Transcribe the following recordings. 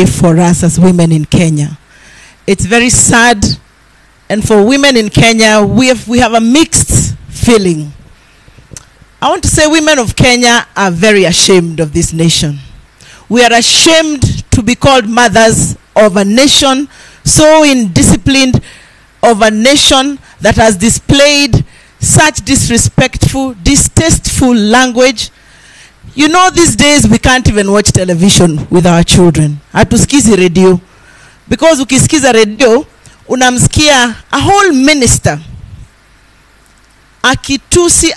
for us as women in Kenya. It's very sad, and for women in Kenya, we have a mixed feeling. I want to say women of Kenya are very ashamed of this nation. We are ashamed to be called mothers of a nation so indisciplined, of a nation that has displayed such disrespectful, distasteful language. You know, these days we can't even watch television with our children. Hatusikizi radio. Because ukisikiza radio, unamsikia a whole minister akitusi,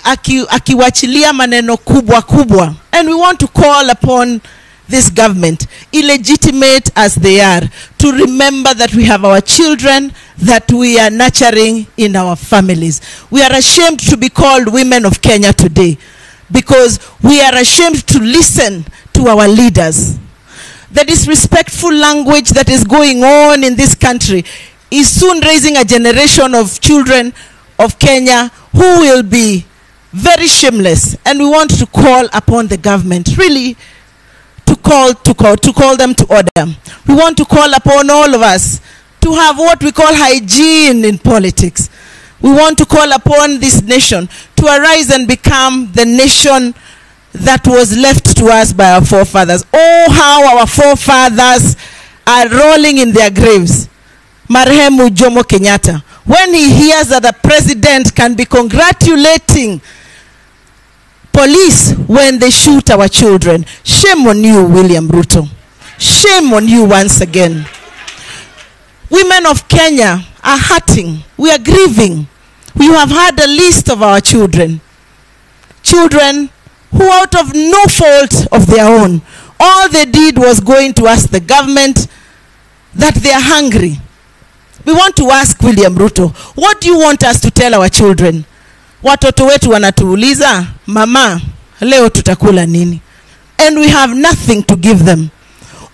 akiwachilia maneno kubwa kubwa. And we want to call upon this government, illegitimate as they are, to remember that we have our children that we are nurturing in our families. We are ashamed to be called women of Kenya today, because we are ashamed to listen to our leaders. The disrespectful language that is going on in this country is soon raising a generation of children of Kenya who will be very shameless. And we want to call upon the government really to call them to order. We want to call upon all of us to have what we call hygiene in politics. We want to call upon this nation to arise and become the nation that was left to us by our forefathers. Oh, how our forefathers are rolling in their graves. Marehemu Jomo Kenyatta, when he hears that the president can be congratulating police when they shoot our children. Shame on you, William Ruto. Shame on you once again. Women of Kenya are hurting. We are grieving. We have had a list of our children. Children who, out of no fault of their own, all they did was going to ask the government that they are hungry. We want to ask William Ruto, what do you want us to tell our children? Watoto wetu wanatuuliza, mama, leo tutakula nini? And we have nothing to give them.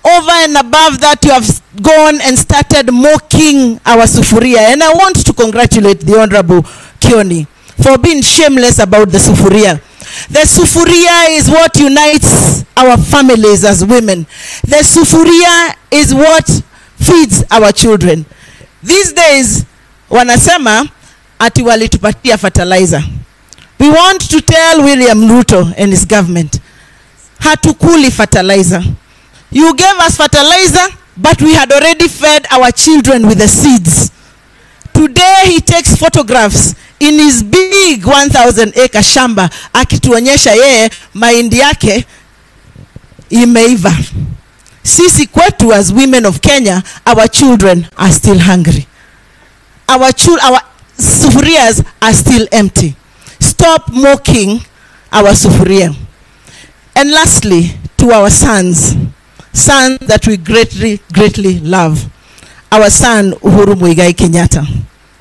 Over and above that, you have gone and started mocking our sufuria. And I want to congratulate the Honorable Kioni for being shameless about the sufuria. The sufuria is what unites our families as women. The sufuria is what feeds our children. These days, wanasema ati walitupatia fertilizer. We want to tell William Ruto and his government, hatukuli fertilizer. You gave us fertilizer, but we had already fed our children with the seeds. Today he takes photographs in his big 1,000-acre shamba, akituonyesha yeye mahindi yake imeiva. Sisi kwetu as women of Kenya, our children are still hungry. Our sufurias are still empty. Stop mocking our sufuria. And lastly, to our sons that we greatly love. Our son Uhuru Muigai Kenyatta,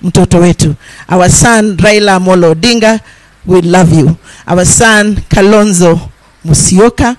mtoto wetu. Our son Raila Odinga, we love you. Our son Kalonzo Musyoka,